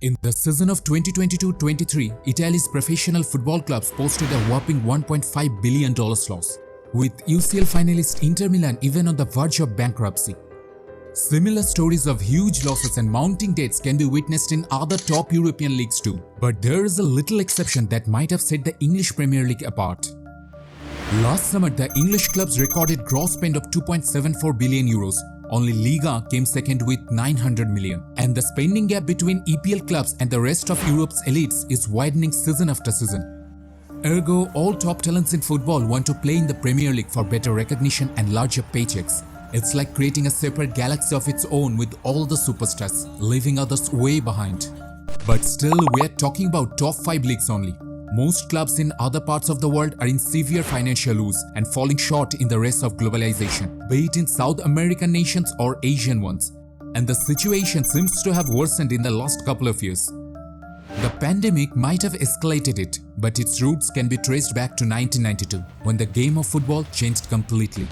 In the season of 2022-23, Italy's professional football clubs posted a whopping $1.5 billion loss, with UCL finalist Inter Milan even on the verge of bankruptcy. Similar stories of huge losses and mounting debts can be witnessed in other top European leagues too, but there is a little exception that might have set the English Premier League apart. Last summer, the English clubs recorded gross spend of 2.74 billion euros. Only Liga came second with 900 million. And the spending gap between EPL clubs and the rest of Europe's elites is widening season after season. Ergo, all top talents in football want to play in the Premier League for better recognition and larger paychecks. It's like creating a separate galaxy of its own with all the superstars, leaving others way behind. But still, we're talking about top 5 leagues only. Most clubs in other parts of the world are in severe financial woes and falling short in the race of globalization, be it in South American nations or Asian ones. And the situation seems to have worsened in the last couple of years. The pandemic might have escalated it, but its roots can be traced back to 1992, when the game of football changed completely.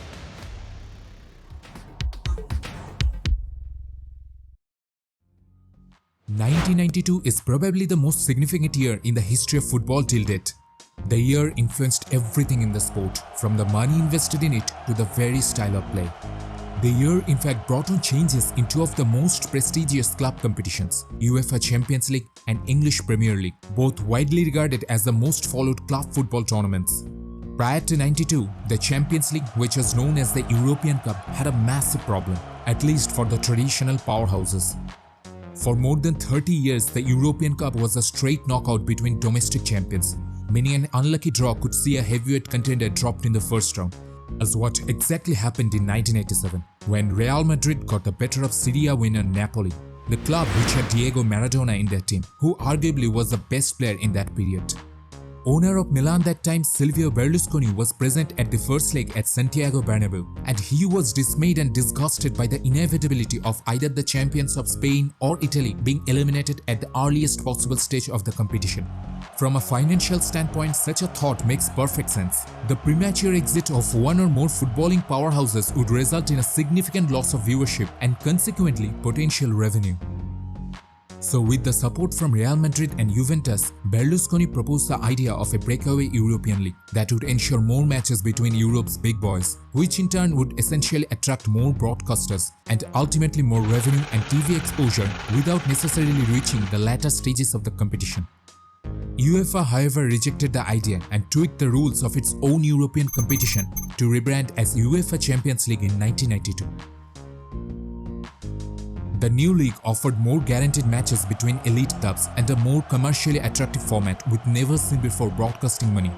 (1992) is probably the most significant year in the history of football till date. The year influenced everything in the sport, from the money invested in it to the very style of play. The year in fact brought on changes in two of the most prestigious club competitions, UEFA Champions League and English Premier League, both widely regarded as the most followed club football tournaments. Prior to 92, the Champions League, which was known as the European Cup, had a massive problem, at least for the traditional powerhouses. For more than 30 years, the European Cup was a straight knockout between domestic champions, meaning an unlucky draw could see a heavyweight contender dropped in the first round, as what exactly happened in 1987, when Real Madrid got the better of Serie A winner Napoli, the club which had Diego Maradona in their team, who arguably was the best player in that period. Owner of Milan that time, Silvio Berlusconi, was present at the first leg at Santiago Bernabeu, and he was dismayed and disgusted by the inevitability of either the champions of Spain or Italy being eliminated at the earliest possible stage of the competition. From a financial standpoint, such a thought makes perfect sense. The premature exit of one or more footballing powerhouses would result in a significant loss of viewership and consequently potential revenue. So with the support from Real Madrid and Juventus, Berlusconi proposed the idea of a breakaway European league that would ensure more matches between Europe's big boys, which in turn would essentially attract more broadcasters and ultimately more revenue and TV exposure without necessarily reaching the latter stages of the competition. UEFA, however, rejected the idea and tweaked the rules of its own European competition to rebrand as UEFA Champions League in 1992. The new league offered more guaranteed matches between elite clubs and a more commercially attractive format with never-seen-before broadcasting money.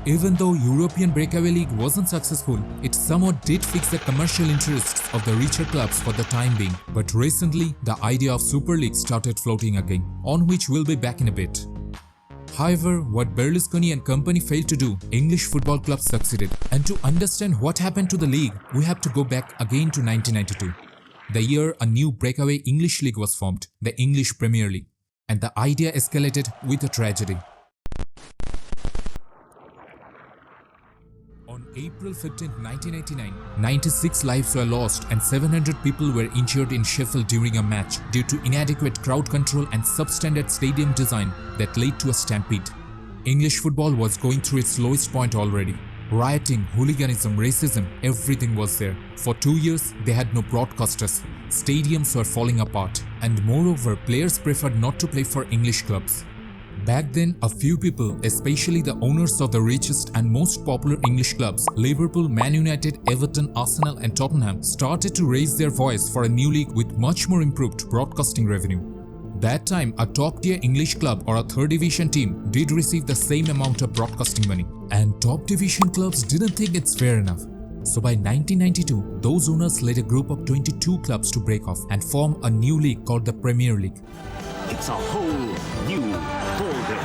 Even though European Breakaway League wasn't successful, it somewhat did fix the commercial interests of the richer clubs for the time being. But recently, the idea of Super League started floating again, on which we'll be back in a bit. However, what Berlusconi and company failed to do, English football clubs succeeded. And to understand what happened to the league, we have to go back again to 1992. The year a new breakaway English league was formed, the English Premier League, and the idea escalated with a tragedy. On April 15, 1989, 96 lives were lost and 700 people were injured in Sheffield during a match due to inadequate crowd control and substandard stadium design that led to a stampede. English football was going through its lowest point already. Rioting, hooliganism, racism, everything was there. For 2 years, they had no broadcasters. Stadiums were falling apart. And moreover, players preferred not to play for English clubs. Back then, a few people, especially the owners of the richest and most popular English clubs, Liverpool, Man United, Everton, Arsenal and Tottenham, started to raise their voice for a new league with much more improved broadcasting revenue. That time, a top-tier English club or a third division team did receive the same amount of broadcasting money. And top division clubs didn't think it's fair enough. So by 1992, those owners led a group of 22 clubs to break off and form a new league called the Premier League. It's a whole new ballgame.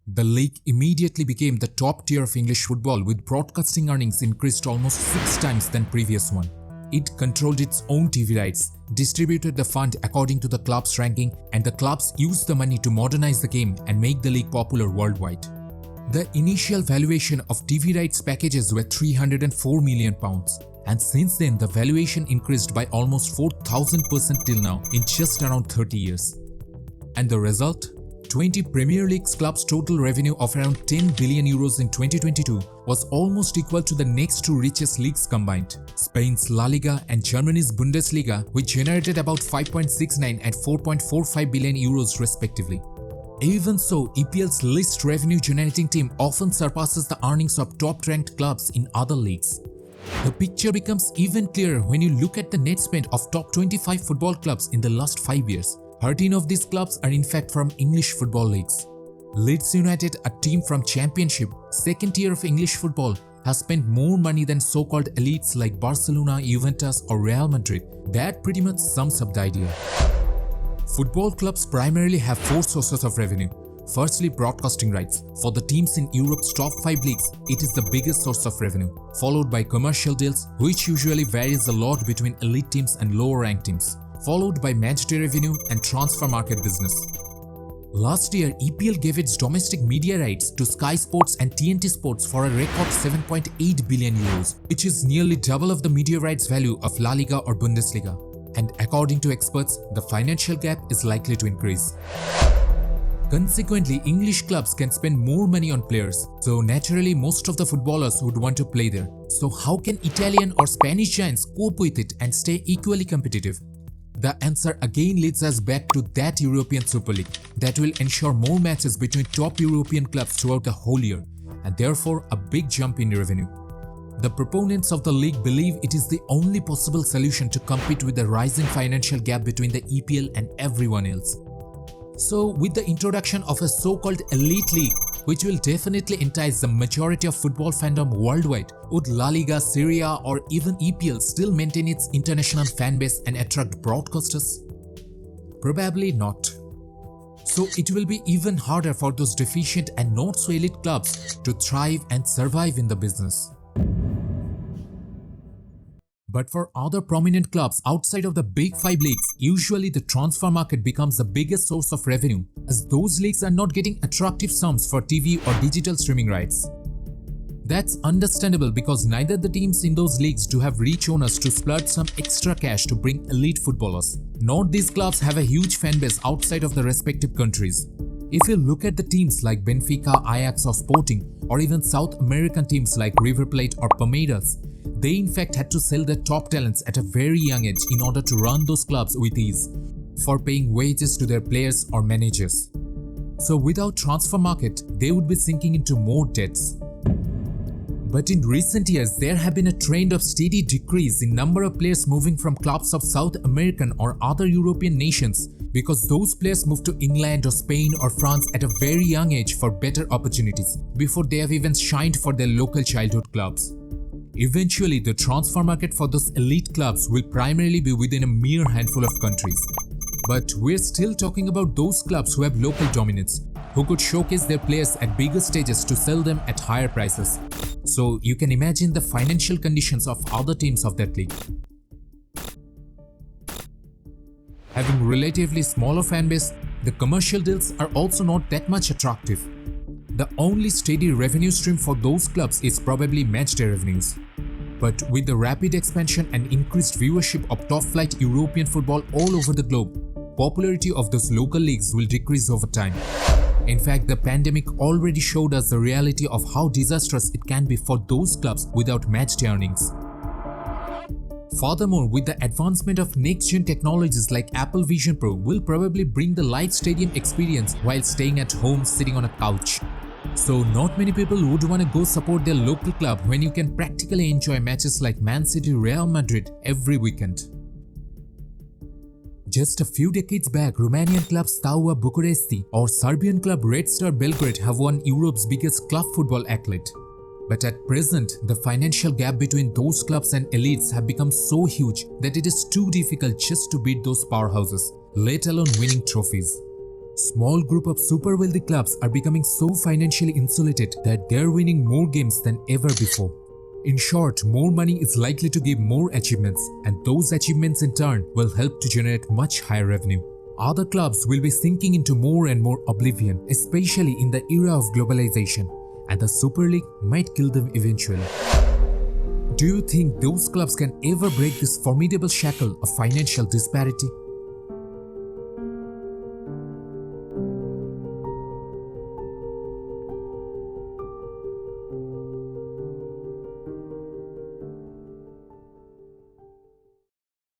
The league immediately became the top tier of English football, with broadcasting earnings increased almost 6 times than previous one. It controlled its own TV rights, distributed the fund according to the club's ranking, and the clubs used the money to modernize the game and make the league popular worldwide. The initial valuation of TV rights packages were £304 million, and since then the valuation increased by almost 4,000% till now in just around 30 years. And the result? 20 Premier League clubs' total revenue of around 10 billion euros in 2022 was almost equal to the next two richest leagues combined, Spain's La Liga and Germany's Bundesliga, which generated about 5.69 and 4.45 billion euros respectively. Even so, EPL's least revenue-generating team often surpasses the earnings of top-ranked clubs in other leagues. The picture becomes even clearer when you look at the net spend of top 25 football clubs in the last 5 years. 13 of these clubs are in fact from English football leagues. Leeds United, a team from Championship, second tier of English football, has spent more money than so-called elites like Barcelona, Juventus or Real Madrid. That pretty much sums up the idea. Football clubs primarily have four sources of revenue. Firstly, broadcasting rights. For the teams in Europe's top 5 leagues, it is the biggest source of revenue, followed by commercial deals, which usually varies a lot between elite teams and lower-ranked teams, followed by matchday revenue and transfer market business. Last year, EPL gave its domestic media rights to Sky Sports and TNT Sports for a record 7.8 billion euros, which is nearly double of the media rights value of La Liga or Bundesliga. And according to experts, the financial gap is likely to increase. Consequently, English clubs can spend more money on players, so naturally most of the footballers would want to play there. So how can Italian or Spanish giants cope with it and stay equally competitive? The answer again leads us back to that European Super League that will ensure more matches between top European clubs throughout the whole year, and therefore a big jump in revenue. The proponents of the league believe it is the only possible solution to compete with the rising financial gap between the EPL and everyone else. So, with the introduction of a so-called elite league, which will definitely entice the majority of football fandom worldwide, would La Liga, Serie A or even EPL still maintain its international fanbase and attract broadcasters? Probably not. So it will be even harder for those deficient and not so elite clubs to thrive and survive in the business. But for other prominent clubs outside of the big 5 leagues, usually the transfer market becomes the biggest source of revenue, as those leagues are not getting attractive sums for TV or digital streaming rights. That's understandable because neither the teams in those leagues do have rich owners to splurge some extra cash to bring elite footballers, nor these clubs have a huge fanbase outside of the respective countries. If you look at the teams like Benfica, Ajax or Sporting, or even South American teams like River Plate or Palmeiras, they in fact had to sell their top talents at a very young age in order to run those clubs with ease, for paying wages to their players or managers. So without transfer market, they would be sinking into more debts. But in recent years, there have been a trend of steady decrease in number of players moving from clubs of South American or other European nations because those players move to England or Spain or France at a very young age for better opportunities before they have even shined for their local childhood clubs. Eventually, the transfer market for those elite clubs will primarily be within a mere handful of countries. But we're still talking about those clubs who have local dominance, who could showcase their players at bigger stages to sell them at higher prices. So you can imagine the financial conditions of other teams of that league. Having relatively smaller fanbase, the commercial deals are also not that much attractive. The only steady revenue stream for those clubs is probably matchday revenues. But with the rapid expansion and increased viewership of top-flight European football all over the globe, popularity of those local leagues will decrease over time. In fact, the pandemic already showed us the reality of how disastrous it can be for those clubs without matchday earnings. Furthermore, with the advancement of next-gen technologies like Apple Vision Pro will probably bring the live stadium experience while staying at home sitting on a couch. So not many people would want to go support their local club when you can practically enjoy matches like Man City, Real Madrid every weekend. Just a few decades back, Romanian club Steaua Bucuresti or Serbian club Red Star Belgrade have won Europe's biggest club football accolade. But at present, the financial gap between those clubs and elites have become so huge that it is too difficult just to beat those powerhouses, let alone winning trophies. Small group of super wealthy clubs are becoming so financially insulated that they're winning more games than ever before. In short, more money is likely to give more achievements, and those achievements in turn will help to generate much higher revenue. Other clubs will be sinking into more and more oblivion, especially in the era of globalization, and the Super League might kill them eventually. Do you think those clubs can ever break this formidable shackle of financial disparity?